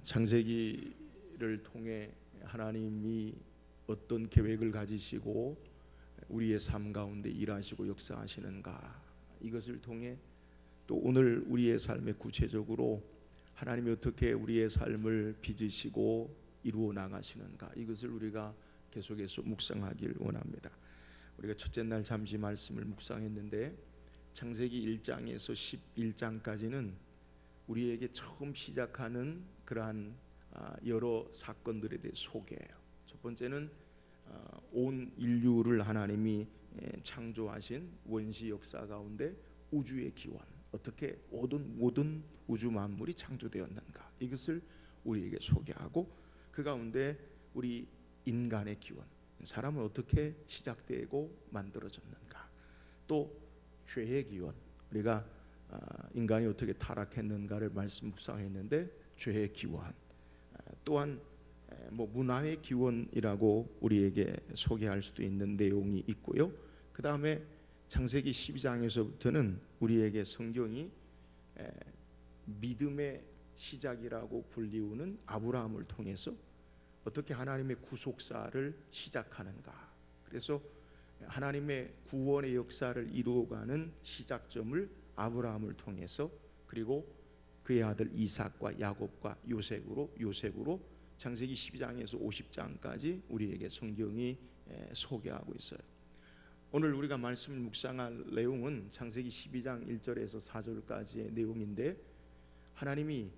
창세기를 통해 하나님이 어떤 계획을 가지시고 우리의 삶 가운데 일하시고 역사하시는가, 이것을 통해 또 오늘 우리의 삶에 구체적으로 하나님이 어떻게 우리의 삶을 빚으시고 이루어 나가시는가, 이것을 우리가 계속해서 묵상하길 원합니다. 우리가 첫째 날 잠시 말씀을 묵상했는데 창세기 1장에서 11장까지는 우리에게 처음 시작하는 그러한 여러 사건들에 대해 소개해요. 첫 번째는 온 인류를 하나님이 창조하신 원시 역사 가운데 우주의 기원, 어떻게 모든 우주 만물이 창조되었는가, 이것을 우리에게 소개하고, 그 가운데 우리 인간의 기원, 사람은 어떻게 시작되고 만들어졌는가, 또 죄의 기원, 우리가 인간이 어떻게 타락했는가를 말씀 묵상했는데 죄의 기원, 또한 문화의 기원이라고 우리에게 소개할 수도 있는 내용이 있고요. 그 다음에 창세기 12장에서부터는 우리에게 성경이 믿음의 시작이라고 불리우는 아브라함을 통해서 어떻게 하나님의 구속사를 시작하는가, 그래서 하나님의 구원의 역사를 이루어가는 시작점을 아브라함을 통해서, 그리고 그의 아들 이삭과 야곱과 요셉으로 창세기 12장에서 50장까지 우리에게 성경이 소개하고 있어요. 오늘 우리가 말씀을 묵상할 내용은 창세기 12장 1절에서 4절까지의 내용인데, 하나님이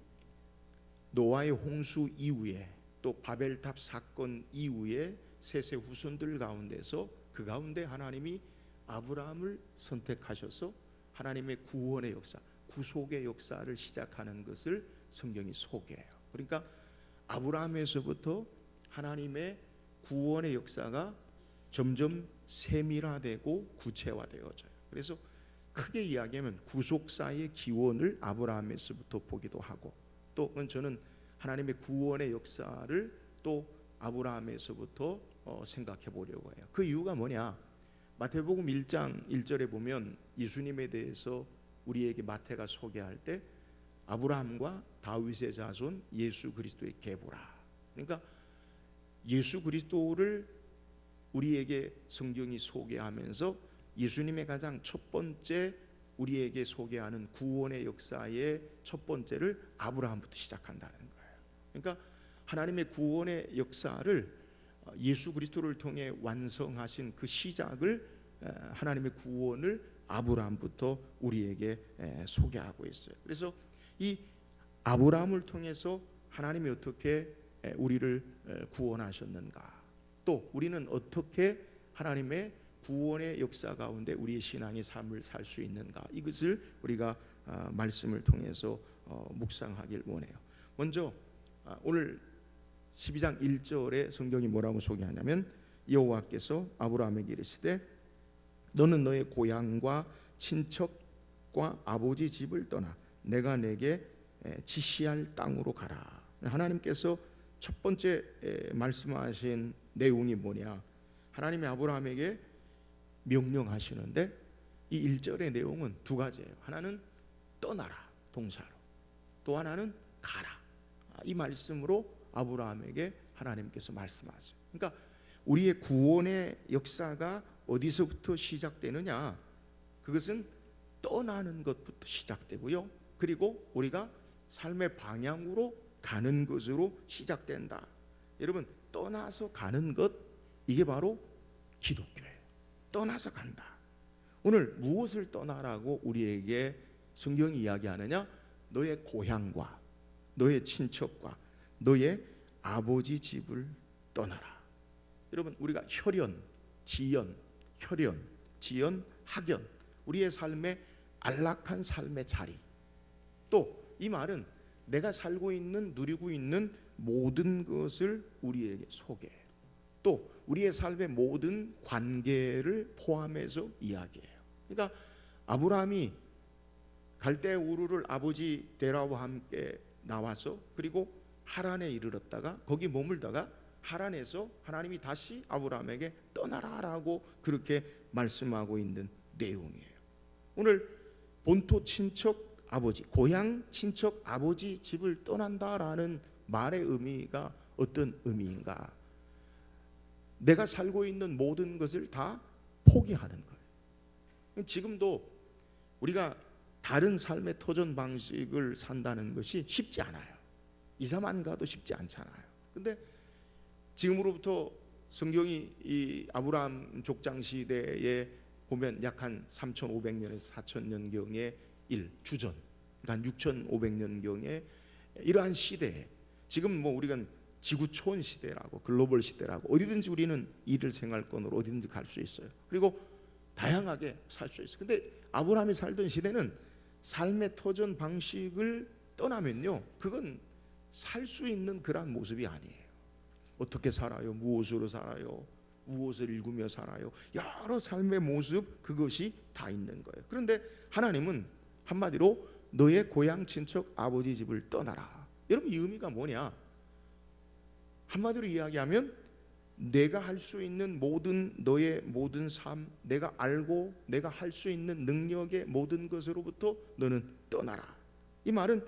노아의 홍수 이후에 또 바벨탑 사건 이후에 셋의 후손들 가운데서 그 가운데 하나님이 아브라함을 선택하셔서 하나님의 구원의 역사, 구속의 역사를 시작하는 것을 성경이 소개해요. 그러니까 아브라함에서부터 하나님의 구원의 역사가 점점 세밀화되고 구체화되어져요. 그래서 크게 이야기하면 구속사의 기원을 아브라함에서부터 보기도 하고, 또 저는 하나님의 구원의 역사를 또 아브라함에서부터 생각해 보려고 해요. 그 이유가 뭐냐? 마태복음 1장 1절에 보면 예수님에 대해서 우리에게 마태가 소개할 때 아브라함과 다윗의 자손 예수 그리스도의 계보라, 그러니까 예수 그리스도를 우리에게 성경이 소개하면서 예수님의 가장 첫 번째 우리에게 소개하는 구원의 역사의 첫 번째를 아브라함부터 시작한다는 거예요. 그러니까 하나님의 구원의 역사를 예수 그리스도를 통해 완성하신 그 시작을, 하나님의 구원을 아브라함부터 우리에게 소개하고 있어요. 그래서 이 아브라함을 통해서 하나님이 어떻게 우리를 구원하셨는가, 또 우리는 어떻게 하나님의 구원의 역사 가운데 우리의 신앙의 삶을 살 수 있는가, 이것을 우리가 말씀을 통해서 묵상하길 원해요. 먼저 오늘 12장 1절에 성경이 뭐라고 소개하냐면, 여호와께서 아브라함에게 이르시되 너는 너의 고향과 친척과 아버지 집을 떠나 내가 내게 지시할 땅으로 가라. 하나님께서 첫 번째 말씀하신 내용이 뭐냐? 하나님이 아브라함에게 명령하시는데 이 1절의 내용은 두 가지예요. 하나는 떠나라, 동사로, 또 하나는 가라. 이 말씀으로 아브라함에게 하나님께서 말씀하세요. 그러니까 우리의 구원의 역사가 어디서부터 시작되느냐? 그것은 떠나는 것부터 시작되고요, 그리고 우리가 삶의 방향으로 가는 것으로 시작된다. 여러분, 떠나서 가는 것, 이게 바로 기독교예요. 떠나서 간다. 오늘 무엇을 떠나라고 우리에게 성경이 이야기하느냐? 너의 고향과 너의 친척과 너의 아버지 집을 떠나라. 여러분, 우리가 혈연, 지연, 학연, 우리의 삶의 안락한 삶의 자리, 또 이 말은 내가 살고 있는, 누리고 있는 모든 것을 우리에게 소개해요. 또 우리의 삶의 모든 관계를 포함해서 이야기해요. 그러니까 아브라함이 갈대 우르를 아버지 데라와 함께 나와서 그리고 하란에 이르렀다가 거기 머물다가 하란에서 하나님이 다시 아브라함에게 떠나라라고 그렇게 말씀하고 있는 내용이에요. 오늘 본토 친척 아버지, 고향 친척 아버지 집을 떠난다라는 말의 의미가 어떤 의미인가? 내가 살고 있는 모든 것을 다 포기하는 거예요. 지금도 우리가 다른 삶의 터전 방식을 산다는 것이 쉽지 않아요. 이사만 가도 쉽지 않잖아요. 근데 지금으로부터 성경이 이 아브라함 족장 시대에 보면 약 한 3,500년에서 4,000년경의 주전, 그러니까 6,500년경의 이러한 시대에 지금 뭐 우리가 지구 초원 시대라고 글로벌 시대라고 어디든지 우리는 일을 생활권으로 어디든지 갈 수 있어요. 그리고 다양하게 살 수 있어요. 근데 아브라함이 살던 시대는 삶의 터전 방식을 떠나면요, 그건 살 수 있는 그러한 모습이 아니에요. 어떻게 살아요? 무엇으로 살아요? 무엇을 읽으며 살아요? 여러 삶의 모습, 그것이 다 있는 거예요. 그런데 하나님은 한마디로 너의 고향 친척 아버지 집을 떠나라. 여러분, 이 의미가 뭐냐? 한마디로 이야기하면 내가 할 수 있는 모든 너의 모든 삶, 내가 알고 내가 할 수 있는 능력의 모든 것으로부터 너는 떠나라. 이 말은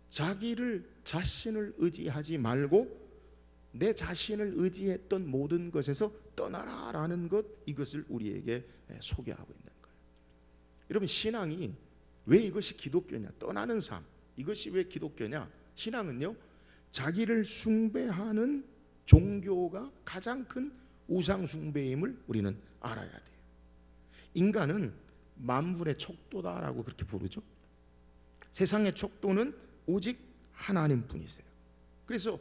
자신을 의지하지 말고 내 자신을 의지했던 모든 것에서 떠나라라는 것, 이것을 우리에게 소개하고 있는 거예요. 여러분, 신앙이 왜 이것이 기독교냐? 떠나는 삶, 이것이 왜 기독교냐? 신앙은요, 자기를 숭배하는 종교가 가장 큰 우상 숭배임을 우리는 알아야 돼요. 인간은 만물의 척도다라고 그렇게 부르죠. 세상의 척도는 오직 하나님뿐이세요. 그래서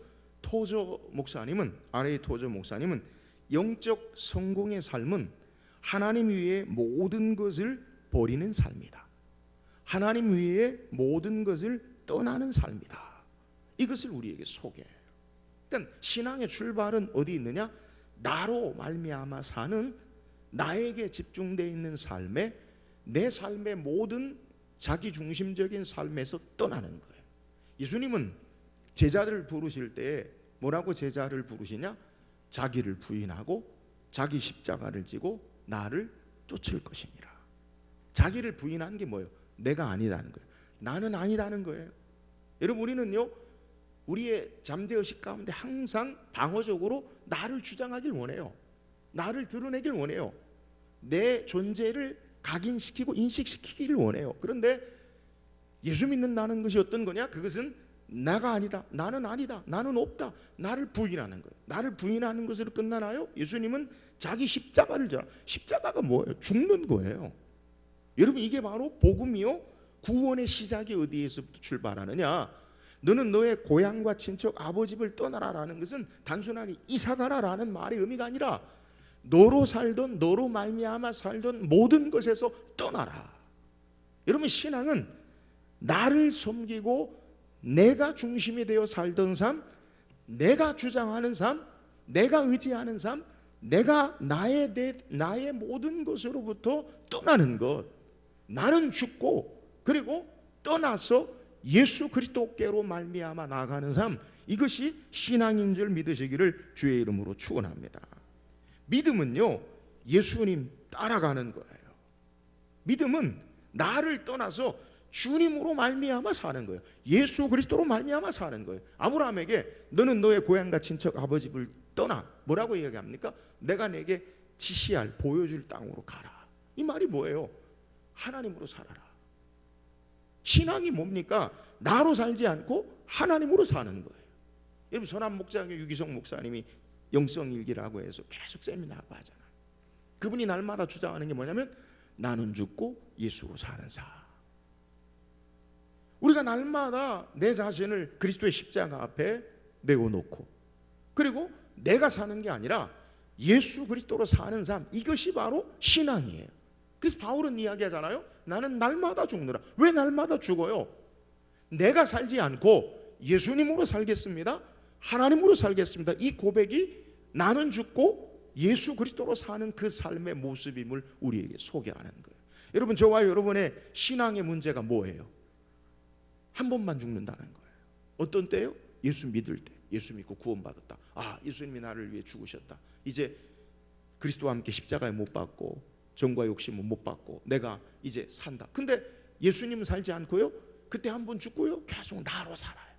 RA 토저 목사님은 영적 성공의 삶은 하나님 위에 모든 것을 버리는 삶이다. 하나님 위에 모든 것을 떠나는 삶이다. 이것을 우리에게 소개해요. 그러니까 신앙의 출발은 어디 있느냐? 나로 말미암아 사는, 나에게 집중되어 있는 삶에, 내 삶의 모든 자기중심적인 삶에서 떠나는 거예요. 예수님은 제자들을 부르실 때 뭐라고 제자를 부르시냐? 자기를 부인하고 자기 십자가를 지고 나를 쫓을 것이니라. 자기를 부인한 게 뭐예요? 내가 아니라는 거예요. 나는 아니라는 거예요. 여러분, 우리는요, 우리의 잠재의식 가운데 항상 방어적으로 나를 주장하길 원해요. 나를 드러내길 원해요. 내 존재를 각인시키고 인식시키기를 원해요. 그런데 예수 믿는다는 것이 어떤 거냐? 그것은 나가 아니다, 나는 아니다, 나는 없다, 나를 부인하는 거예요. 나를 부인하는 것으로 끝나나요? 예수님은 자기 십자가를 져라. 십자가가 뭐예요? 죽는 거예요. 여러분, 이게 바로 복음이요, 구원의 시작이 어디에서부터 출발하느냐? 너는 너의 고향과 친척 아버지 집을 떠나라라는 것은 단순하게 이사가라라는 말의 의미가 아니라 너로 살던, 너로 말미암아 살던 모든 것에서 떠나라. 여러분, 신앙은 나를 섬기고 내가 중심이 되어 살던 삶, 내가 주장하는 삶, 내가 의지하는 삶, 내가 나의 모든 것으로부터 떠나는 것. 나는 죽고 그리고 떠나서 예수 그리스도께로 말미암아 나아가는 삶, 이것이 신앙인 줄 믿으시기를 주의 이름으로 축원합니다. 믿음은요, 예수님 따라가는 거예요. 믿음은 나를 떠나서 주님으로 말미암아 사는 거예요. 예수 그리스도로 말미암아 사는 거예요. 아브라함에게 너는 너의 고향과 친척 아버지 집을 떠나, 뭐라고 이야기합니까? 내가 내게 지시할, 보여줄 땅으로 가라. 이 말이 뭐예요? 하나님으로 살아라. 신앙이 뭡니까? 나로 살지 않고 하나님으로 사는 거예요. 여러분, 선한 목장의 유기성 목사님이 영성일기라고 해서 계속 세미나하고 하잖아요. 그분이 날마다 주장하는 게 뭐냐면 나는 죽고 예수로 사는 삶. 우리가 날마다 내 자신을 그리스도의 십자가 앞에 내어놓고, 그리고 내가 사는 게 아니라 예수 그리스도로 사는 삶, 이것이 바로 신앙이에요. 그래서 바울은 이야기하잖아요. 나는 날마다 죽노라. 왜 날마다 죽어요? 내가 살지 않고 예수님으로 살겠습니다, 하나님으로 살겠습니다, 이 고백이 나는 죽고 예수 그리스도로 사는 그 삶의 모습임을 우리에게 소개하는 거예요. 여러분, 저와 여러분의 신앙의 문제가 뭐예요? 한 번만 죽는다는 거예요. 어떤 때요? 예수 믿을 때. 예수 믿고 구원받았다. 아, 예수님이 나를 위해 죽으셨다. 이제 그리스도와 함께 십자가에 못 박고 정과 욕심은 못 받고 내가 이제 산다. 근데 예수님은 살지 않고요, 그때 한 번 죽고요, 계속 나로 살아요.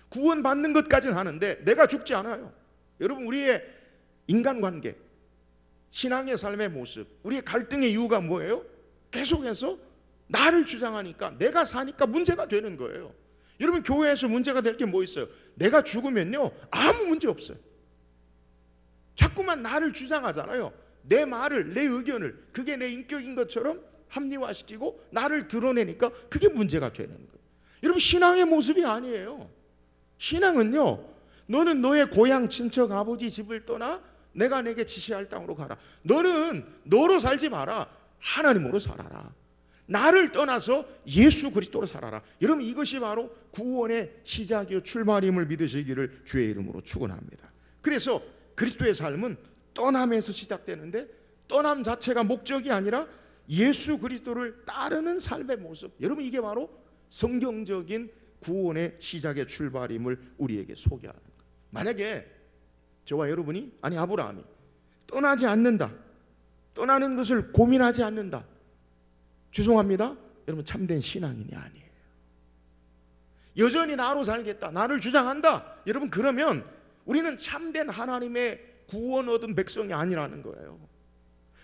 구원받는 것까지는 하는데 내가 죽지 않아요. 여러분, 우리의 인간관계, 신앙의 삶의 모습, 우리의 갈등의 이유가 뭐예요? 계속해서 나를 주장하니까, 내가 사니까 문제가 되는 거예요. 여러분, 교회에서 문제가 될 게 뭐 있어요? 내가 죽으면요 아무 문제 없어요. 자꾸만 나를 주장하잖아요. 내 말을, 내 의견을, 그게 내 인격인 것처럼 합리화시키고 나를 드러내니까 그게 문제가 되는 거예요. 여러분, 신앙의 모습이 아니에요. 신앙은요, 너는 너의 고향 친척 아버지 집을 떠나 내가 내게 지시할 땅으로 가라. 너는 너로 살지 마라. 하나님으로 살아라. 나를 떠나서 예수 그리스도로 살아라. 여러분, 이것이 바로 구원의 시작이요 출발임을 믿으시기를 주의 이름으로 축원합니다. 그래서 그리스도의 삶은 떠남에서 시작되는데, 떠남 자체가 목적이 아니라 예수 그리스도를 따르는 삶의 모습, 여러분, 이게 바로 성경적인 구원의 시작의 출발임을 우리에게 소개하는 거예요. 만약에 저와 여러분이, 아니 아브라함이 떠나지 않는다, 떠나는 것을 고민하지 않는다, 죄송합니다, 여러분, 참된 신앙인이 아니에요. 여전히 나로 살겠다, 나를 주장한다, 여러분, 그러면 우리는 참된 하나님의 구원 얻은 백성이 아니라는 거예요.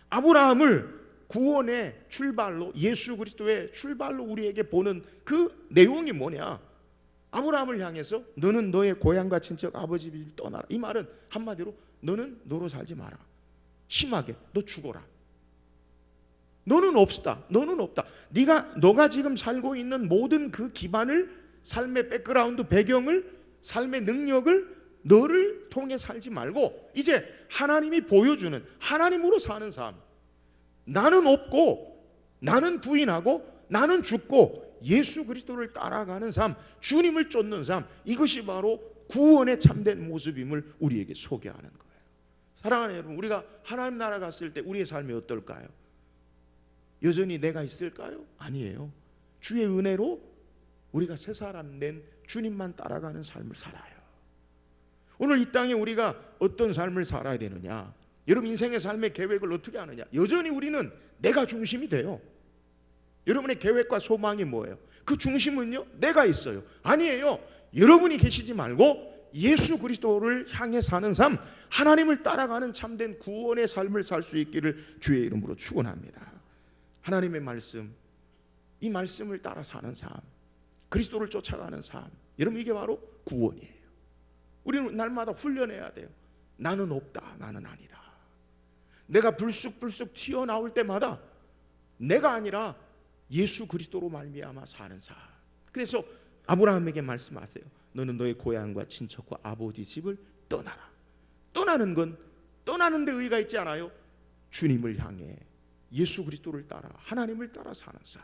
아브라함을 구원의 출발로, 예수 그리스도의 출발로 우리에게 보는 그 내용이 뭐냐? 아브라함을 향해서 너는 너의 고향과 친척 아버지 집을 떠나라. 이 말은 한마디로 너는 너로 살지 마라. 심하게 너 죽어라. 너는 없다. 너는 없다. 너가 지금 살고 있는 모든 그 기반을, 삶의 백그라운드, 배경을, 삶의 능력을 너를 통해 살지 말고 이제 하나님이 보여주는, 하나님으로 사는 삶, 나는 없고 나는 부인하고 나는 죽고 예수 그리스도를 따라가는 삶, 주님을 쫓는 삶, 이것이 바로 구원의 참된 모습임을 우리에게 소개하는 거예요. 사랑하는 여러분, 우리가 하나님 나라 갔을 때 우리의 삶이 어떨까요? 여전히 내가 있을까요? 아니에요. 주의 은혜로 우리가 새 사람 된 주님만 따라가는 삶을 살아요. 오늘 이 땅에 우리가 어떤 삶을 살아야 되느냐? 여러분, 인생의 삶의 계획을 어떻게 하느냐? 여전히 우리는 내가 중심이 돼요. 여러분의 계획과 소망이 뭐예요? 그 중심은요, 내가 있어요. 아니에요. 여러분이 계시지 말고 예수 그리스도를 향해 사는 삶, 하나님을 따라가는 참된 구원의 삶을 살 수 있기를 주의 이름으로 축원합니다. 하나님의 말씀, 이 말씀을 따라 사는 삶, 그리스도를 쫓아가는 삶, 여러분, 이게 바로 구원이에요. 우리는 날마다 훈련해야 돼요. 나는 없다, 나는 아니다. 내가 불쑥불쑥 튀어나올 때마다 내가 아니라 예수 그리스도로 말미암아 사는 삶. 그래서 아브라함에게 말씀하세요. 너는 너의 고향과 친척과 아버지 집을 떠나라. 떠나는 건 떠나는 데 의의가 있지 않아요? 주님을 향해 예수 그리스도를 따라 하나님을 따라 사는 삶,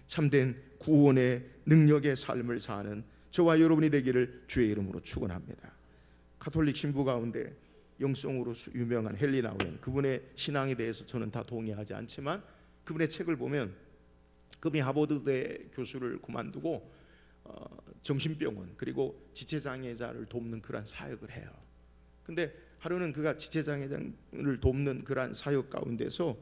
참된 구원의 능력의 삶을 사는 저와 여러분이 되기를 주의 이름으로 축원합니다. 가톨릭 신부 가운데 영성으로 유명한 헨리 나우엔, 그분의 신앙에 대해서 저는 다 동의하지 않지만 그분의 책을 보면 그분이 하버드대 교수를 그만두고 정신병원 그리고 지체장애자를 돕는 그러한 사역을 해요. 근데 하루는 그가 지체장애자를 돕는 그러한 사역 가운데서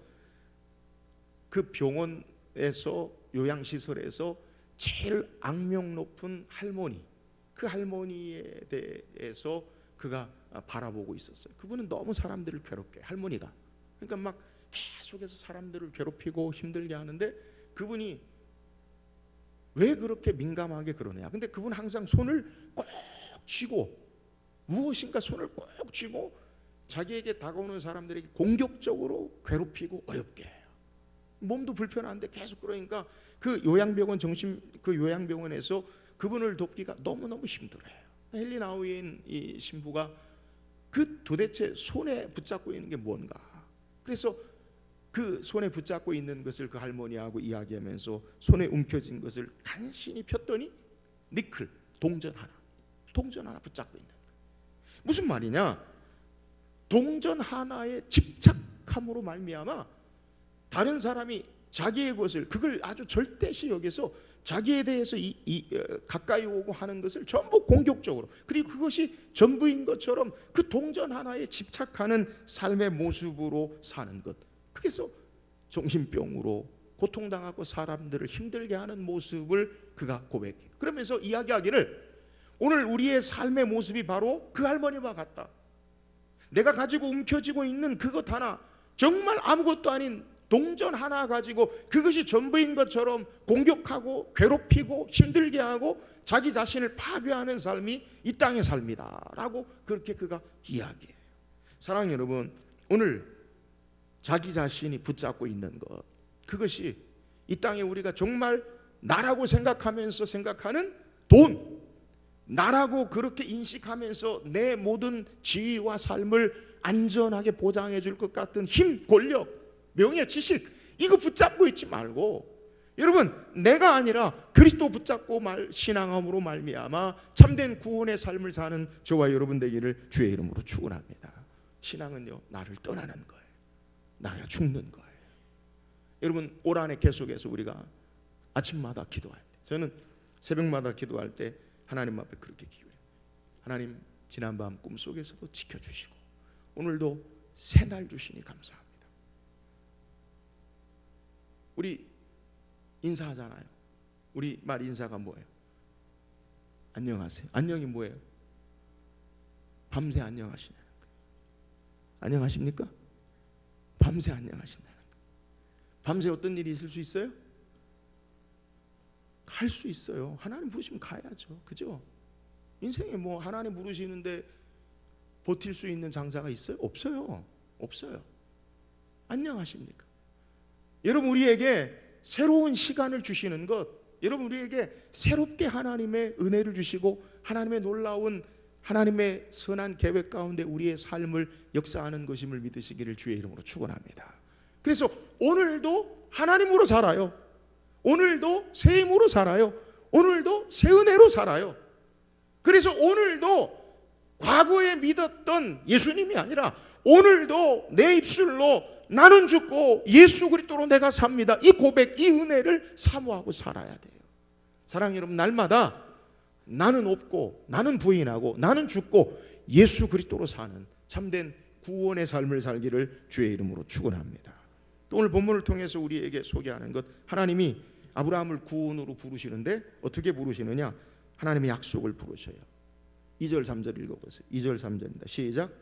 그 병원에서, 요양시설에서 제일 악명 높은 할머니, 그 할머니에 대해서 그가 바라보고 있었어요. 그분은 너무 사람들을 괴롭게, 할머니가, 그러니까 막 계속해서 사람들을 괴롭히고 힘들게 하는데 그분이 왜 그렇게 민감하게 그러냐? 근데 그분 항상 손을 꼭 쥐고, 무엇인가 손을 꼭 쥐고 자기에게 다가오는 사람들에게 공격적으로 괴롭히고 어렵게 해요. 몸도 불편한데 계속 그러니까 그 요양병원, 그 요양병원에서 그분을 돕기가 너무너무 힘들어요. 헨리 나우엔 이 신부가 그 도대체 손에 붙잡고 있는 게 뭔가, 그래서 그 손에 붙잡고 있는 것을 그 할머니하고 이야기하면서 손에 움켜진 것을 간신히 폈더니 니클, 동전 하나 붙잡고 있는 거예요. 무슨 말이냐? 동전 하나에 집착함으로 말미암아 다른 사람이 자기의 것을, 그걸 아주 절대시 여기서 자기에 대해서 가까이 오고 하는 것을 전부 공격적으로, 그리고 그것이 전부인 것처럼 그 동전 하나에 집착하는 삶의 모습으로 사는 것, 그래서 정신병으로 고통당하고 사람들을 힘들게 하는 모습을 그가 고백해. 그러면서 이야기하기를 오늘 우리의 삶의 모습이 바로 그 할머니와 같다. 내가 가지고 움켜쥐고 있는 그것 하나, 정말 아무것도 아닌 동전 하나 가지고 그것이 전부인 것처럼 공격하고 괴롭히고 힘들게 하고 자기 자신을 파괴하는 삶이 이 땅의 삶이다 라고 그렇게 그가 이야기해요. 사랑하는 여러분, 오늘 자기 자신이 붙잡고 있는 것, 그것이 이 땅에 우리가 정말 나라고 생각하면서 생각하는 돈, 나라고 그렇게 인식하면서 내 모든 지위와 삶을 안전하게 보장해 줄 것 같은 힘, 권력, 명예, 지식, 이거 붙잡고 있지 말고, 여러분, 내가 아니라 그리스도 붙잡고 신앙함으로 말미암아 참된 구원의 삶을 사는 저와 여러분 되기를 주의 이름으로 축원합니다. 신앙은요, 나를 떠나는 거예요. 나가 죽는 거예요. 여러분, 올 한해 계속해서 우리가 아침마다 기도할 때, 저는 새벽마다 기도할 때 하나님 앞에 그렇게 기도해요. 하나님, 지난밤 꿈속에서도 지켜주시고 오늘도 새날 주시니 감사합니다. 우리 인사하잖아요. 우리 말 인사가 뭐예요? 안녕하세요. 안녕이 뭐예요? 밤새 안녕하시냐는 거예요. 안녕하십니까? 밤새 안녕하신다는 거예요. 밤새 어떤 일이 있을 수 있어요? 갈 수 있어요. 하나님 부르시면 가야죠. 그죠? 인생에 뭐 하나님 부르시는데 버틸 수 있는 장사가 있어요? 없어요. 없어요. 안녕하십니까? 여러분, 우리에게 새로운 시간을 주시는 것, 여러분 우리에게 새롭게 하나님의 은혜를 주시고 하나님의 놀라운 하나님의 선한 계획 가운데 우리의 삶을 역사하는 것임을 믿으시기를 주의 이름으로 축원합니다. 그래서 오늘도 하나님으로 살아요. 오늘도 새 힘으로 살아요. 오늘도 새 은혜로 살아요. 그래서 오늘도 과거에 믿었던 예수님이 아니라 오늘도 내 입술로 나는 죽고 예수 그리스도로 내가 삽니다, 이 고백, 이 은혜를 사모하고 살아야 돼요. 사랑하는 여러분, 날마다 나는 없고 나는 부인하고 나는 죽고 예수 그리스도로 사는 참된 구원의 삶을 살기를 주의 이름으로 축원합니다. 또 오늘 본문을 통해서 우리에게 소개하는 것, 하나님이 아브라함을 구원으로 부르시는데 어떻게 부르시느냐? 하나님의 약속을 부르셔요. 2절 3절 읽어보세요. 2절 3절입니다. 시작.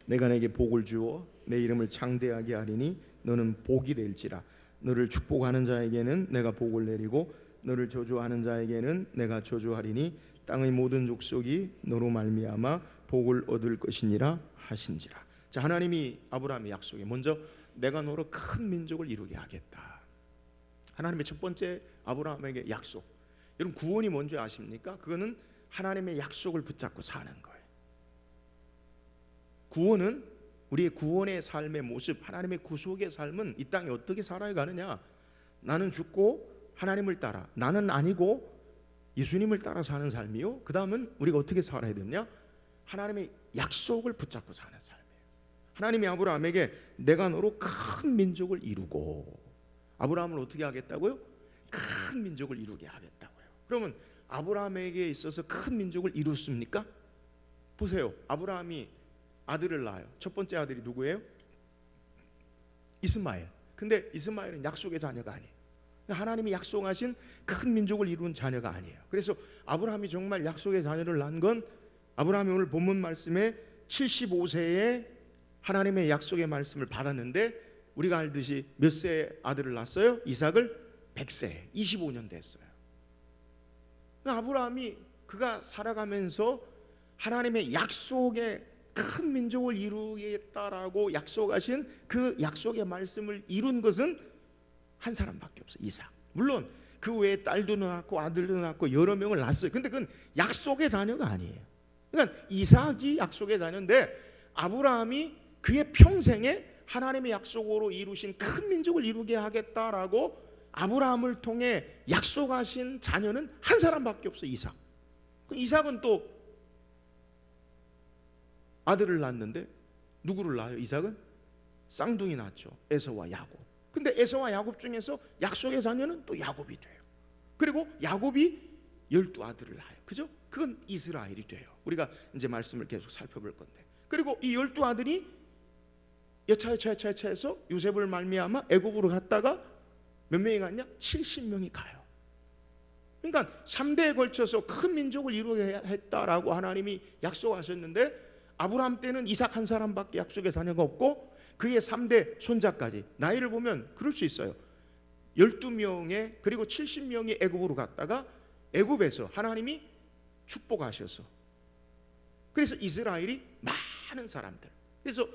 내가 내게 복을 주어 내 이름을 창대하게 하리니 너는 복이 될지라. 너를 축복하는 자에게는 내가 복을 내리고 너를 저주하는 자에게는 내가 저주하리니 땅의 모든 족속이 너로 말미암아 복을 얻을 것이니라 하신지라. 자, 하나님이 아브라함의 약속에 먼저 내가 너로 큰 민족을 이루게 하겠다. 하나님의 첫 번째 아브라함에게 약속. 여러분, 구원이 뭔지 아십니까? 그거는 하나님의 약속을 붙잡고 사는 거예요. 구원은 우리의 구원의 삶의 모습, 하나님의 구속의 삶은 이 땅에 어떻게 살아가느냐? 나는 죽고 하나님을 따라, 나는 아니고 예수님을 따라 사는 삶이요. 그 다음은 우리가 어떻게 살아야 되냐? 하나님의 약속을 붙잡고 사는 삶이에요. 하나님이 아브라함에게 내가 너로 큰 민족을 이루고, 아브라함을 어떻게 하겠다고요? 큰 민족을 이루게 하겠다고요. 그러면 아브라함에게 있어서 큰 민족을 이뤘습니까? 보세요. 아브라함이 아들을 낳아요. 첫 번째 아들이 누구예요? 이스마엘. 근데 이스마엘은 약속의 자녀가 아니에요. 하나님이 약속하신 큰 민족을 이룬 자녀가 아니에요. 그래서 아브라함이 정말 약속의 자녀를 낳은 건, 아브라함이 오늘 본문 말씀에 75세에 하나님의 약속의 말씀을 받았는데, 우리가 알듯이 몇 세에 아들을 낳았어요? 이삭을 100세, 25년 됐어요. 아브라함이 그가 살아가면서 하나님의 약속의 큰 민족을 이루겠다라고 약속하신 그 약속의 말씀을 이룬 것은 한 사람밖에 없어요. 이삭. 물론 그 외에 딸도 낳았고 아들도 낳았고 여러 명을 낳았어요. 근데 그건 약속의 자녀가 아니에요. 그러니까 이삭이 약속의 자녀인데, 아브라함이 그의 평생에 하나님의 약속으로 이루신 큰 민족을 이루게 하겠다라고 아브라함을 통해 약속하신 자녀는 한 사람밖에 없어요. 이삭. 이삭은 또 아들을 낳았는데 누구를 낳아요? 이삭은 쌍둥이 낳죠. 에서와 야곱. 근데 에서와 야곱 중에서 약속의 자녀는 또 야곱이 돼요. 그리고 야곱이 12아들을 낳아요. 그죠? 그건 이스라엘이 돼요. 우리가 이제 말씀을 계속 살펴볼 건데, 그리고 이 12아들이 여차여차해서 요셉을 말미암아 애굽으로 갔다가 몇 명이 갔냐? 70명이 가요. 그러니까 3대에 걸쳐서 큰 민족을 이루게 했다라고 하나님이 약속하셨는데, 아브라함 때는 이삭 한 사람밖에 약속의 자녀가 없고 그의 3대 손자까지 나이를 보면 그럴 수 있어요. 12명에 그리고 70명이 애굽으로 갔다가 애굽에서 하나님이 축복하셔서, 그래서 이스라엘이 많은 사람들, 그래서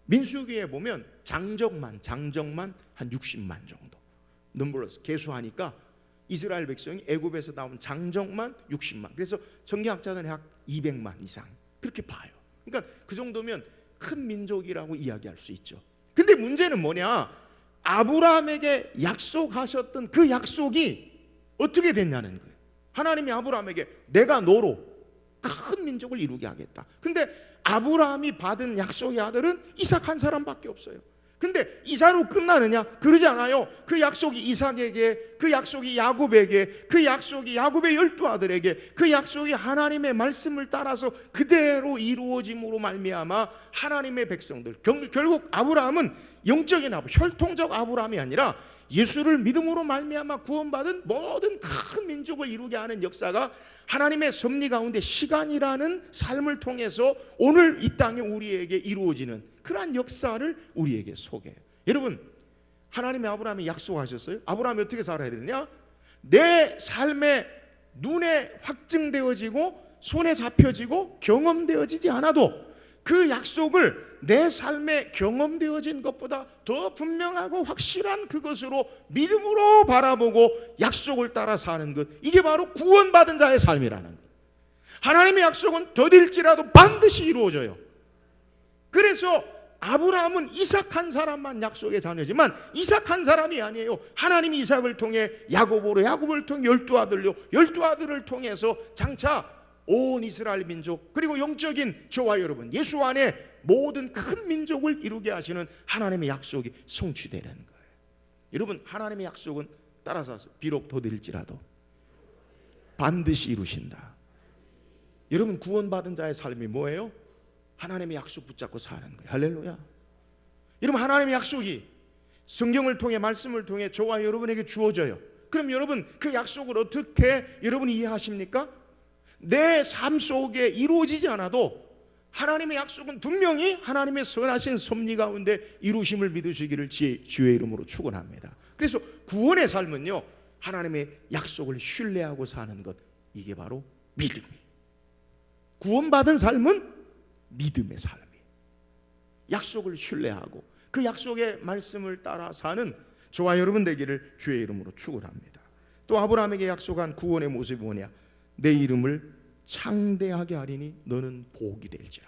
민수기에 보면 장정만 한 60만 정도 넘버러스 계수하니까 이스라엘 백성이 애굽에서 나온 장정만 60만, 그래서 성경학자들은 약 200만 이상 그렇게 봐요. 그러니까 그 정도면 큰 민족이라고 이야기할 수 있죠. 근데 문제는 뭐냐, 아브라함에게 약속하셨던 그 약속이 어떻게 됐냐는 거예요. 하나님이 아브라함에게 내가 너로 큰 민족을 이루게 하겠다. 근데 아브라함이 받은 약속의 아들은 이삭 한 사람밖에 없어요. 근데 이삭으로 끝나느냐? 그러지 않아요. 그 약속이 이삭에게, 그 약속이 야곱에게, 그 약속이 야곱의 12아들에게, 그 약속이 하나님의 말씀을 따라서 그대로 이루어짐으로 말미암아 하나님의 백성들, 결국 아브라함은 영적인 혈통적 아브라함이 아니라 예수를 믿음으로 말미암아 구원받은 모든 큰 민족을 이루게 하는 역사가 하나님의 섭리 가운데 시간이라는 삶을 통해서 오늘 이 땅에 우리에게 이루어지는 그러한 역사를 우리에게 소개해요. 여러분, 하나님의 아브라함이 약속하셨어요. 아브라함이 어떻게 살아야 되느냐? 내 삶에 눈에 확증되어지고 손에 잡혀지고 경험되어지지 않아도 그 약속을 내 삶에 경험되어진 것보다 더 분명하고 확실한 그것으로 믿음으로 바라보고 약속을 따라 사는 것, 이게 바로 구원받은 자의 삶이라는 것. 하나님의 약속은 더딜지라도 반드시 이루어져요. 그래서 아브라함은 이삭 한 사람만 약속의 자녀지만 이삭 한 사람이 아니에요. 하나님이 이삭을 통해 야곱으로, 야곱을 통해 12아들로, 12아들을 통해서 장차 온 이스라엘 민족, 그리고 영적인 저와 여러분, 예수 안에 모든 큰 민족을 이루게 하시는 하나님의 약속이 성취되는 거예요. 여러분, 하나님의 약속은 따라서 비록 더딜지라도 반드시 이루신다. 여러분, 구원받은 자의 삶이 뭐예요? 하나님의 약속 붙잡고 사는 거예요. 할렐루야. 여러분, 하나님의 약속이 성경을 통해, 말씀을 통해 저와 여러분에게 주어져요. 그럼 여러분, 그 약속을 어떻게 여러분이 이해하십니까? 내 삶 속에 이루어지지 않아도 하나님의 약속은 분명히 하나님의 선하신 섭리 가운데 이루심을 믿으시기를 주의 이름으로 축원합니다. 그래서 구원의 삶은요, 하나님의 약속을 신뢰하고 사는 것, 이게 바로 믿음이에요. 구원받은 삶은 믿음의 삶이에요. 약속을 신뢰하고 그 약속의 말씀을 따라 사는 저와 여러분 되기를 주의 이름으로 축원합니다. 또 아브라함에게 약속한 구원의 모습이 뭐냐? 내 이름을 창대하게 하리니 너는 복이 될지라.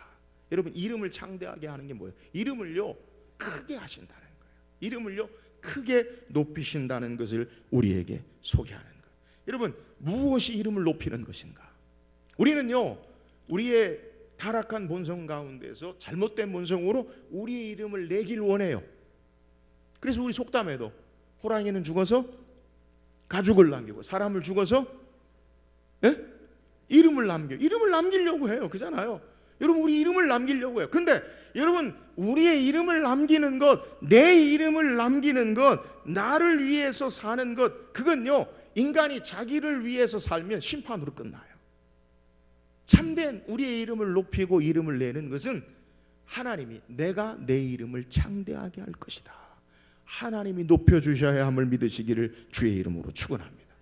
여러분, 이름을 창대하게 하는 게 뭐예요? 이름을요 크게 하신다는 거예요. 이름을요 크게 높이신다는 것을 우리에게 소개하는 거예요. 여러분, 무엇이 이름을 높이는 것인가? 우리는요, 우리의 타락한 본성 가운데서 잘못된 본성으로 우리의 이름을 내길 원해요. 그래서 우리 속담에도 호랑이는 죽어서 가죽을 남기고 사람을 죽어서 이름을 남기려고 해요. 그잖아요. 여러분, 우리 이름을 남기려고 해요. 근데 여러분, 우리의 이름을 남기는 것, 내 이름을 남기는 것, 나를 위해서 사는 것, 그건요, 인간이 자기를 위해서 살면 심판으로 끝나요. 참된 우리의 이름을 높이고 이름을 내는 것은 하나님이 내가 내 이름을 창대하게 할 것이다, 하나님이 높여주셔야 함을 믿으시기를 주의 이름으로 축원합니다.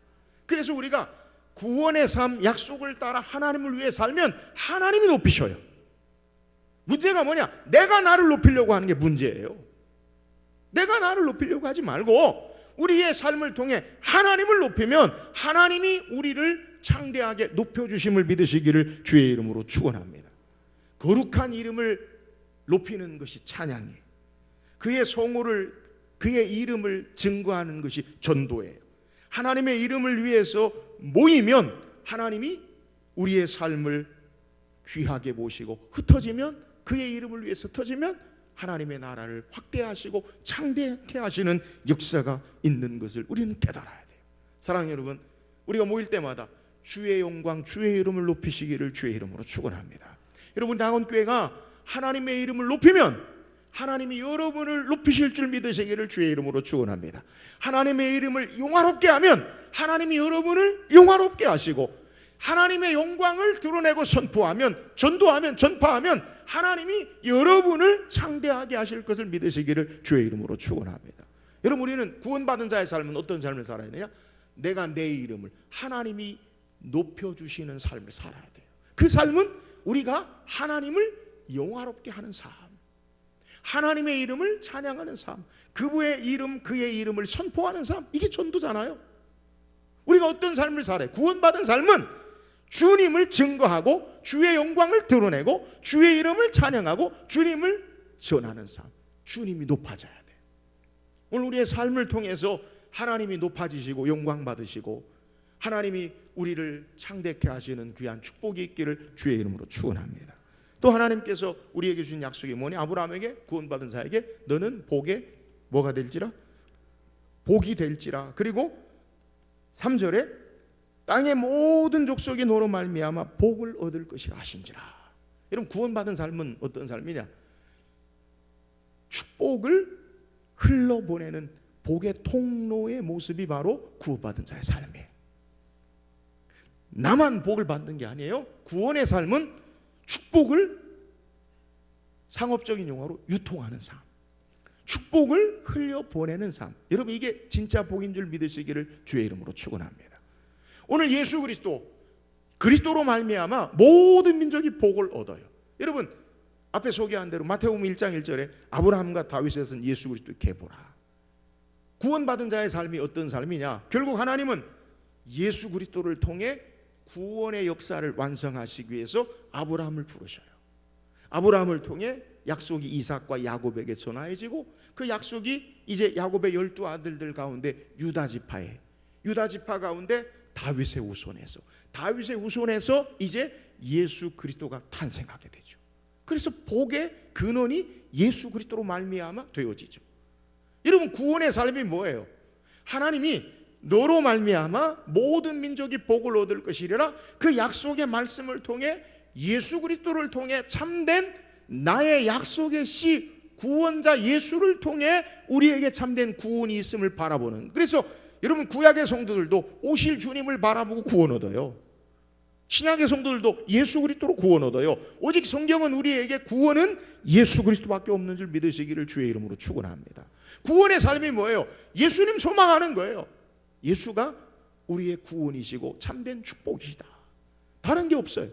그래서 우리가 구원의 삶, 약속을 따라 하나님을 위해 살면 하나님이 높이셔요. 문제가 뭐냐? 내가 나를 높이려고 하는 게 문제예요. 내가 나를 높이려고 하지 말고 우리의 삶을 통해 하나님을 높이면 하나님이 우리를 창대하게 높여주심을 믿으시기를 주의 이름으로 축원합니다. 거룩한 이름을 높이는 것이 찬양이에요. 그의 성호를, 그의 이름을 증거하는 것이 전도예요. 하나님의 이름을 위해서 모이면 하나님이 우리의 삶을 귀하게 보시고, 흩어지면 그의 이름을 위해서 흩어지면 하나님의 나라를 확대하시고 창대케 하시는 역사가 있는 것을 우리는 깨달아야 돼요. 사랑하는 여러분, 우리가 모일 때마다 주의 영광, 주의 이름을 높이시기를 주의 이름으로 축원합니다. 여러분, 나온교회가 하나님의 이름을 높이면 하나님이 여러분을 높이실 줄 믿으시기를 주의 이름으로 축원합니다. 하나님의 이름을 영화롭게 하면 하나님이 여러분을 영화롭게 하시고, 하나님의 영광을 드러내고 선포하면, 전도하면, 전파하면 하나님이 여러분을 창대하게 하실 것을 믿으시기를 주의 이름으로 축원합니다. 여러분, 우리는 구원받은 자의 삶은 어떤 삶을 살아야 되냐? 내가 내 이름을, 하나님이 높여주시는 삶을 살아야 돼요. 그 삶은 우리가 하나님을 영화롭게 하는 삶, 하나님의 이름을 찬양하는 삶, 그분의 이름, 그의 이름을 선포하는 삶, 이게 전도잖아요. 우리가 어떤 삶을 살아요? 구원받은 삶은 주님을 증거하고 주의 영광을 드러내고 주의 이름을 찬양하고 주님을 전하는 삶, 주님이 높아져야 돼요. 오늘 우리의 삶을 통해서 하나님이 높아지시고 영광 받으시고 하나님이 우리를 창대케 하시는 귀한 축복이 있기를 주의 이름으로 축원합니다. 또 하나님께서 우리에게 주신 약속이 뭐냐? 아브라함에게, 구원받은 자에게 너는 복의 뭐가 될지라? 복이 될지라. 그리고 3절에 땅의 모든 족속이 너로 말미암아 복을 얻을 것이라 하신지라. 여러분, 구원받은 삶은 어떤 삶이냐? 축복을 흘러보내는 복의 통로의 모습이 바로 구원받은 자의 삶이에요. 나만 복을 받는 게 아니에요. 구원의 삶은 축복을 상업적인 용어로 유통하는 삶, 축복을 흘려보내는 삶. 여러분, 이게 진짜 복인 줄 믿으시기를 주의 이름으로 축원합니다. 오늘 예수 그리스도로 말미암아 모든 민족이 복을 얻어요. 여러분, 앞에 소개한 대로 마태복음 1장 1절에 아브라함과 다윗에 쓴 예수 그리스도의 계보라. 구원받은 자의 삶이 어떤 삶이냐? 결국 하나님은 예수 그리스도를 통해 구원의 역사를 완성하시기 위해서 아브라함을 부르셔요. 아브라함을 통해 약속이 이삭과 야곱에게 전하여지고 그 약속이 이제 야곱의 12아들들 가운데 유다 지파 가운데 다윗의 후손에서 이제 예수 그리스도가 탄생하게 되죠. 그래서 복의 근원이 예수 그리스도로 말미암아 되어지죠. 여러분, 구원의 삶이 뭐예요? 하나님이 너로 말미암아 모든 민족이 복을 얻을 것이리라. 그 약속의 말씀을 통해 예수 그리스도를 통해 참된 나의 약속의 씨 구원자 예수를 통해 우리에게 참된 구원이 있음을 바라보는. 그래서 여러분, 구약의 성도들도 오실 주님을 바라보고 구원 얻어요. 신약의 성도들도 예수 그리스도로 구원 얻어요. 오직 성경은 우리에게 구원은 예수 그리스도밖에 없는 줄 믿으시기를 주의 이름으로 축원합니다. 구원의 삶이 뭐예요? 예수님 소망하는 거예요. 예수가 우리의 구원이시고 참된 축복이시다. 다른 게 없어요.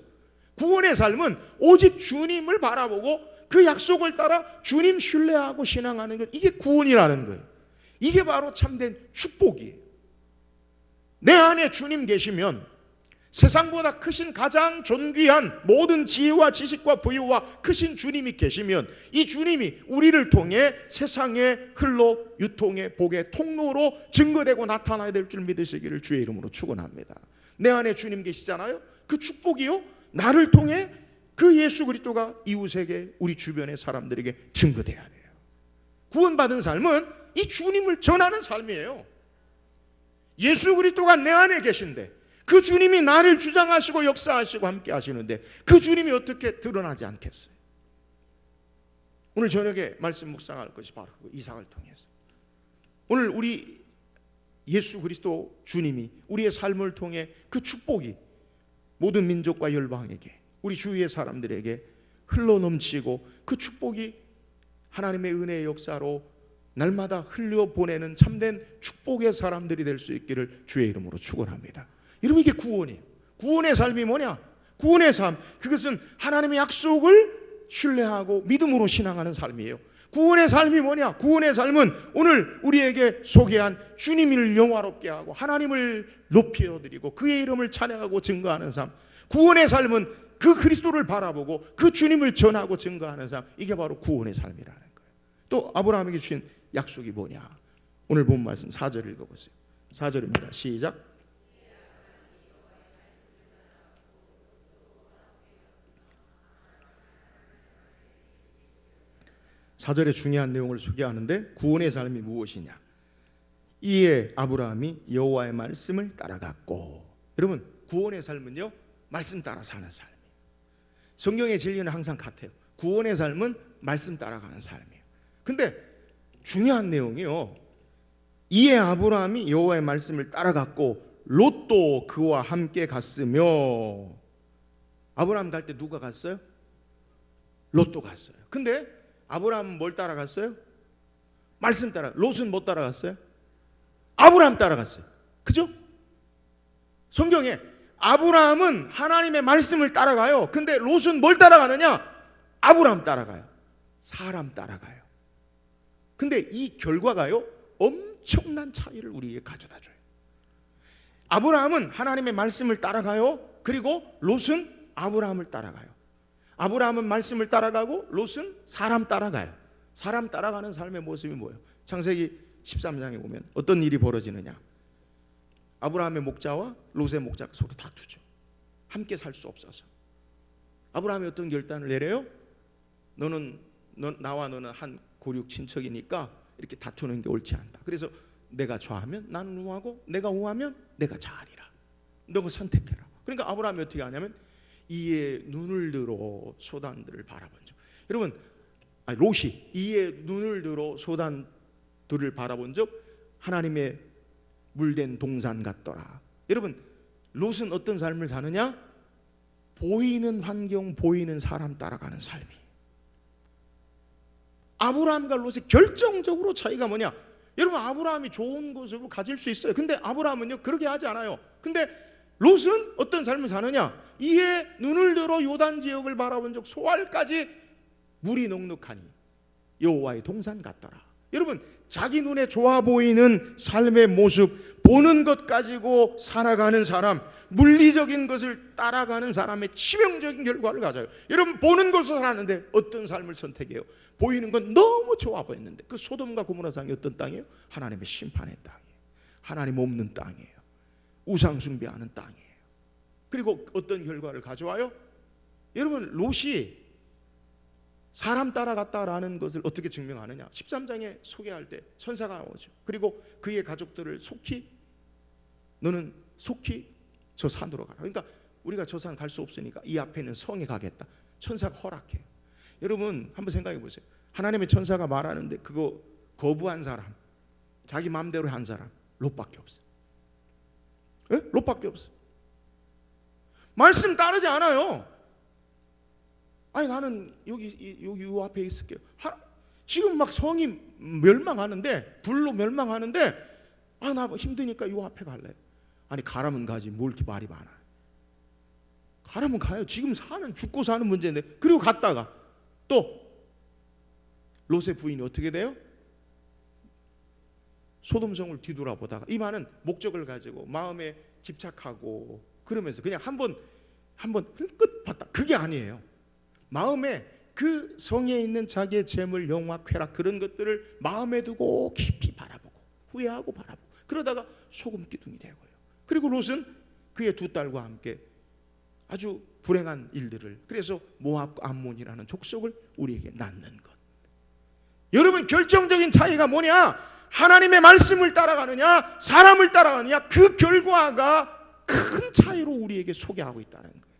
구원의 삶은 오직 주님을 바라보고 그 약속을 따라 주님 신뢰하고 신앙하는 것, 이게 구원이라는 거예요. 이게 바로 참된 축복이에요. 내 안에 주님 계시면 세상보다 크신 가장 존귀한 모든 지혜와 지식과 부유와 크신 주님이 계시면 이 주님이 우리를 통해 세상에 흘러 유통의 복의 통로로 증거되고 나타나야 될 줄 믿으시기를 주의 이름으로 축원합니다. 내 안에 주님 계시잖아요. 그 축복이요, 나를 통해 그 예수 그리스도가 이웃에게, 우리 주변의 사람들에게 증거돼야 돼요. 구원받은 삶은 이 주님을 전하는 삶이에요. 예수 그리스도가 내 안에 계신데 그 주님이 나를 주장하시고 역사하시고 함께 하시는데 그 주님이 어떻게 드러나지 않겠어요? 오늘 저녁에 말씀 묵상할 것이 바로 이삭을 통해서 오늘 우리 예수 그리스도 주님이 우리의 삶을 통해 그 축복이 모든 민족과 열방에게, 우리 주위의 사람들에게 흘러넘치고 그 축복이 하나님의 은혜의 역사로 날마다 흘려보내는 참된 축복의 사람들이 될 수 있기를 주의 이름으로 축원합니다. 여러분, 이게 구원이에요. 구원의 삶이 뭐냐? 구원의 삶, 그것은 하나님의 약속을 신뢰하고 믿음으로 신앙하는 삶이에요. 구원의 삶이 뭐냐? 구원의 삶은 오늘 우리에게 소개한 주님을 영화롭게 하고 하나님을 높여드리고 그의 이름을 찬양하고 증거하는 삶. 구원의 삶은 그 그리스도를 바라보고 그 주님을 전하고 증거하는 삶. 이게 바로 구원의 삶이라는 거예요. 또 아브라함에게 주신 약속이 뭐냐? 오늘 본 말씀 4절 읽어보세요. 4절입니다. 시작. 4절의 중요한 내용을 소개하는데 구원의 삶이 무엇이냐? 이에 아브라함이 여호와의 말씀을 따라갔고. 여러분, 구원의 삶은요, 말씀 따라 사는 삶이에요. 성경의 진리는 항상 같아요. 구원의 삶은 말씀 따라가는 삶이에요. 근데 중요한 내용이요. 이에 아브라함이 여호와의 말씀을 따라갔고 롯도 그와 함께 갔으며. 아브라함 갈 때 누가 갔어요? 롯도 갔어요. 근데 아브라함은 뭘 따라갔어요? 말씀 따라. 롯은 못 따라갔어요? 아브라함 따라갔어요. 그죠? 성경에 아브라함은 하나님의 말씀을 따라가요. 근데 롯은 뭘 따라가느냐? 아브라함 따라가요. 사람 따라가요. 근데 이 결과가요, 엄청난 차이를 우리에게 가져다 줘요. 아브라함은 하나님의 말씀을 따라가요. 그리고 롯은 아브라함을 따라가요. 아브라함은 말씀을 따라가고 롯은 사람 따라가요. 사람 따라가는 삶의 모습이 뭐예요? 창세기 13장에 보면 어떤 일이 벌어지느냐? 아브라함의 목자와 롯의 목자가 서로 다투죠. 함께 살 수 없어서. 아브라함이 어떤 결단을 내려요? 나와 너는 한 고륙 친척이니까 이렇게 다투는 게 옳지 않다. 그래서 내가 좌하면 나는 우하고 내가 우하면 내가 좌하리라. 너가 선택해라. 그러니까 아브라함이 어떻게 하냐면 이에 눈을 들어 소단들을 바라본 적. 여러분, 롯이 이에 눈을 들어 소단들을 바라본 적 하나님의 물된 동산 같더라. 여러분, 롯은 어떤 삶을 사느냐? 보이는 환경, 보이는 사람 따라가는 삶이. 아브라함과 롯의 결정적으로 차이가 뭐냐? 여러분, 아브라함이 좋은 것으로 가질 수 있어요. 근데 아브라함은요, 그렇게 하지 않아요. 근데 롯은 어떤 삶을 사느냐? 이에 눈을 들어 요단 지역을 바라본 적 소알까지 물이 넉넉하니 여호와의 동산 같더라. 여러분, 자기 눈에 좋아 보이는 삶의 모습, 보는 것 가지고 살아가는 사람, 물리적인 것을 따라가는 사람의 치명적인 결과를 가져요. 여러분, 보는 것을 하는데 어떤 삶을 선택해요? 보이는 건 너무 좋아 보였는데 그 소돔과 고모라 땅이 어떤 땅이에요? 하나님의 심판의 땅이에요. 하나님 없는 땅이에요. 우상 숭배하는 땅이에요. 그리고 어떤 결과를 가져와요? 여러분, 롯이 사람 따라갔다라는 것을 어떻게 증명하느냐? 13장에 소개할 때 천사가 나오죠. 그리고 그의 가족들을 너는 속히 저 산으로 가라. 그러니까 우리가 저 산 갈 수 없으니까 이 앞에 있는 성에 가겠다. 천사가 허락해요. 여러분, 한번 생각해 보세요. 하나님의 천사가 말하는데 그거 거부한 사람, 자기 마음대로 한 사람 롯밖에 없어요. 예? 롯밖에 없어요. 말씀 따르지 않아요. 아니, 나는 여기 요 앞에 있을게요. 지금 막 성이 멸망하는데, 불로 멸망하는데, 나 힘드니까 요 앞에 갈래. 아니, 가라면 가지 뭘 이렇게 말이 많아. 가라면 가요. 지금 죽고 사는 문제인데. 그리고 갔다가 또 롯의 부인이 어떻게 돼요? 소돔성을 뒤돌아보다가, 이 말은 목적을 가지고 마음에 집착하고 그러면서 그냥 한번 흘끗 봤다, 그게 아니에요. 마음에 그 성에 있는 자기의 재물, 영화, 쾌락, 그런 것들을 마음에 두고 깊이 바라보고 후회하고 바라보고 그러다가 소금 기둥이 되고요. 그리고 롯은 그의 두 딸과 함께 아주 불행한 일들을, 그래서 모압과 암몬이라는 족속을 우리에게 낳는 것. 여러분, 결정적인 차이가 뭐냐? 하나님의 말씀을 따라가느냐, 사람을 따라가느냐, 그 결과가 큰 차이로 우리에게 소개하고 있다는 거예요.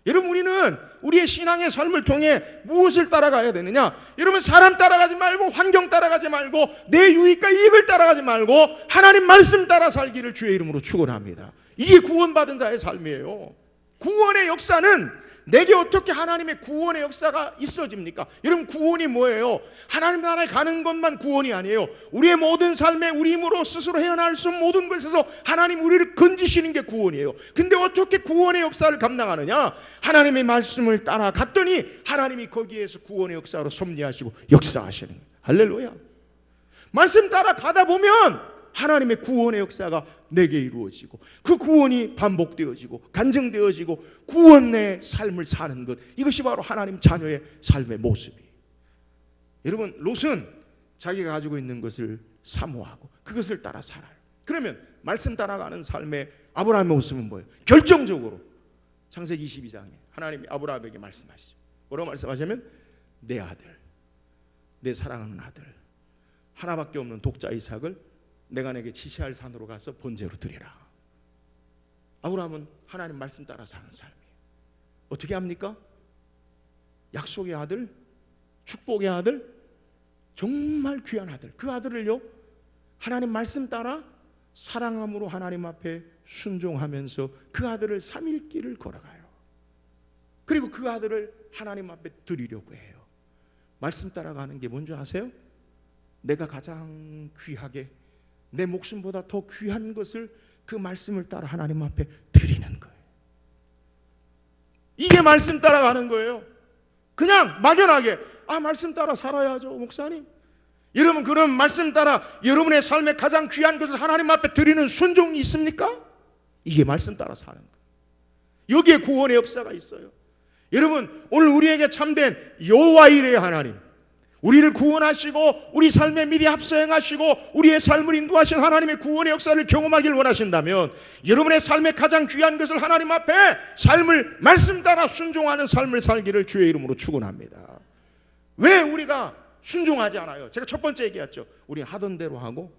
여러분, 우리는 우리의 신앙의 삶을 통해 무엇을 따라가야 되느냐? 여러분, 사람 따라가지 말고, 환경 따라가지 말고, 내 유익과 이익을 따라가지 말고 하나님 말씀 따라 살기를 주의 이름으로 축원합니다. 이게 구원받은 자의 삶이에요. 구원의 역사는 내게 어떻게 하나님의 구원의 역사가 있어집니까? 여러분, 구원이 뭐예요? 하나님 나라에 가는 것만 구원이 아니에요. 우리의 모든 삶에 우리 힘으로 스스로 헤어나올 수 없는 모든 것에서 하나님 우리를 건지시는 게 구원이에요. 근데 어떻게 구원의 역사를 감당하느냐? 하나님의 말씀을 따라갔더니 하나님이 거기에서 구원의 역사로 섭리하시고 역사하시는 거예요. 할렐루야. 말씀 따라 가다 보면 하나님의 구원의 역사가 내게 이루어지고 그 구원이 반복되어지고 간증되어지고 구원의 삶을 사는 것, 이것이 바로 하나님 자녀의 삶의 모습이에요. 여러분, 롯은 자기가 가지고 있는 것을 사모하고 그것을 따라 살아요. 그러면 말씀 따라가는 삶의 아브라함의 모습은 뭐예요? 결정적으로 창세기 22장에 하나님이 아브라함에게 말씀하시죠. 뭐라고 말씀하시냐면, 내 아들, 내 사랑하는 아들, 하나밖에 없는 독자 이삭을 내가 내게 지시할 산으로 가서 번제로 드리라. 아브라함은 하나님 말씀 따라 사는 삶이에요. 어떻게 합니까? 약속의 아들, 축복의 아들, 정말 귀한 아들, 그 아들을요 하나님 말씀 따라 사랑함으로 하나님 앞에 순종하면서 그 아들을 3일 길을 걸어가요. 그리고 그 아들을 하나님 앞에 드리려고 해요. 말씀 따라가는 게 뭔지 아세요? 내가 가장 귀하게 내 목숨보다 더 귀한 것을 그 말씀을 따라 하나님 앞에 드리는 거예요. 이게 말씀 따라가는 거예요. 그냥 막연하게 말씀 따라 살아야죠 목사님. 여러분 그럼 말씀 따라 여러분의 삶에 가장 귀한 것을 하나님 앞에 드리는 순종이 있습니까? 이게 말씀 따라 사는 거예요. 여기에 구원의 역사가 있어요. 여러분 오늘 우리에게 참된 여호와이레 하나님, 우리를 구원하시고 우리 삶에 미리 앞서 행하시고 우리의 삶을 인도하신 하나님의 구원의 역사를 경험하길 원하신다면 여러분의 삶에 가장 귀한 것을 하나님 앞에 삶을 말씀 따라 순종하는 삶을 살기를 주의 이름으로 축원합니다. 왜 우리가 순종하지 않아요? 제가 첫 번째 얘기했죠. 우리 하던 대로 하고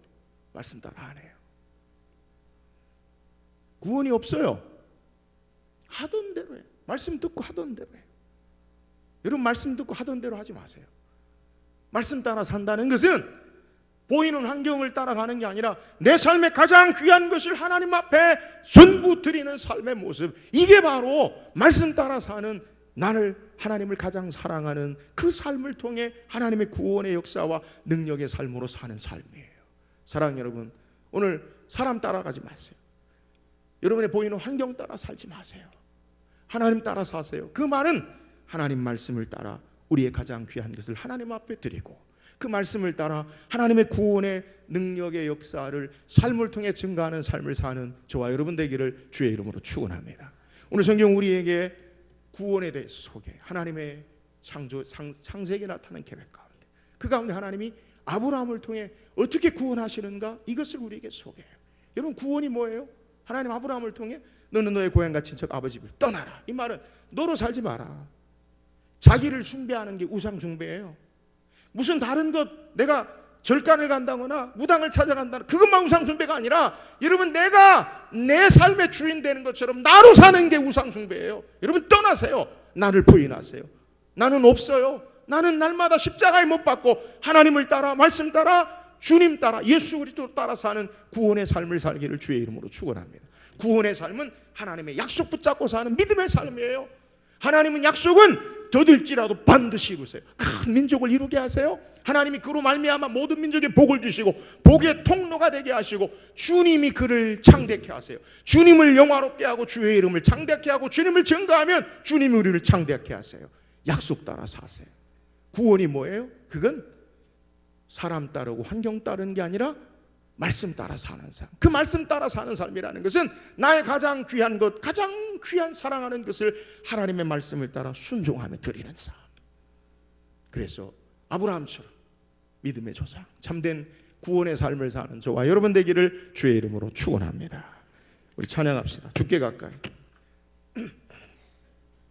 말씀 따라 안 해요. 구원이 없어요. 하던 대로 해요. 말씀 듣고 하던 대로 해요. 여러분 말씀 듣고 하던 대로 하지 마세요. 말씀 따라 산다는 것은 보이는 환경을 따라가는 게 아니라 내 삶의 가장 귀한 것을 하나님 앞에 전부 드리는 삶의 모습, 이게 바로 말씀 따라 사는 나를 하나님을 가장 사랑하는 그 삶을 통해 하나님의 구원의 역사와 능력의 삶으로 사는 삶이에요. 사랑하는 여러분, 오늘 사람 따라가지 마세요. 여러분의 보이는 환경 따라 살지 마세요. 하나님 따라 사세요. 그 말은 하나님 말씀을 따라 우리의 가장 귀한 것을 하나님 앞에 드리고 그 말씀을 따라 하나님의 구원의 능력의 역사를 삶을 통해 증가하는 삶을 사는 저와 여러분 되기를 주의 이름으로 축원합니다. 오늘 성경 우리에게 구원에 대해서 소개, 하나님의 창세기에 나타난 계획 가운데 그 가운데 하나님이 아브라함을 통해 어떻게 구원하시는가, 이것을 우리에게 소개해요. 여러분 구원이 뭐예요? 하나님 아브라함을 통해 너는 너의 고향과 친척 아버지를 떠나라. 이 말은 너로 살지 마라. 자기를 숭배하는 게 우상 숭배예요. 무슨 다른 것, 내가 절간을 간다거나 무당을 찾아간다거나 그것만 우상 숭배가 아니라 여러분 내가 내 삶의 주인 되는 것처럼 나로 사는 게 우상 숭배예요. 여러분 떠나세요. 나를 부인하세요. 나는 없어요. 나는 날마다 십자가에 못 박고 하나님을 따라 말씀 따라 주님 따라 예수 그리스도 따라 사는 구원의 삶을 살기를 주의 이름으로 축원합니다. 구원의 삶은 하나님의 약속 붙잡고 사는 믿음의 삶이에요. 하나님은 약속은 더딜지라도 반드시 이루세요. 큰 민족을 이루게 하세요. 하나님이 그로 말미암아 모든 민족에 복을 주시고 복의 통로가 되게 하시고 주님이 그를 창대케 하세요. 주님을 영화롭게 하고 주의 이름을 창대케 하고 주님을 증거하면 주님이 우리를 창대케 하세요. 약속 따라 사세요. 구원이 뭐예요? 그건 사람 따르고 환경 따르는 게 아니라 말씀 따라 사는 삶. 그 말씀 따라 사는 삶이라는 것은 나의 가장 귀한 것, 가장 귀한 사랑하는 것을 하나님의 말씀을 따라 순종하며 드리는 삶. 그래서 아브라함처럼 믿음의 조상, 참된 구원의 삶을 사는 저와 여러분 되기를 주의 이름으로 축원합니다. 우리 찬양합시다. 주께 가까이.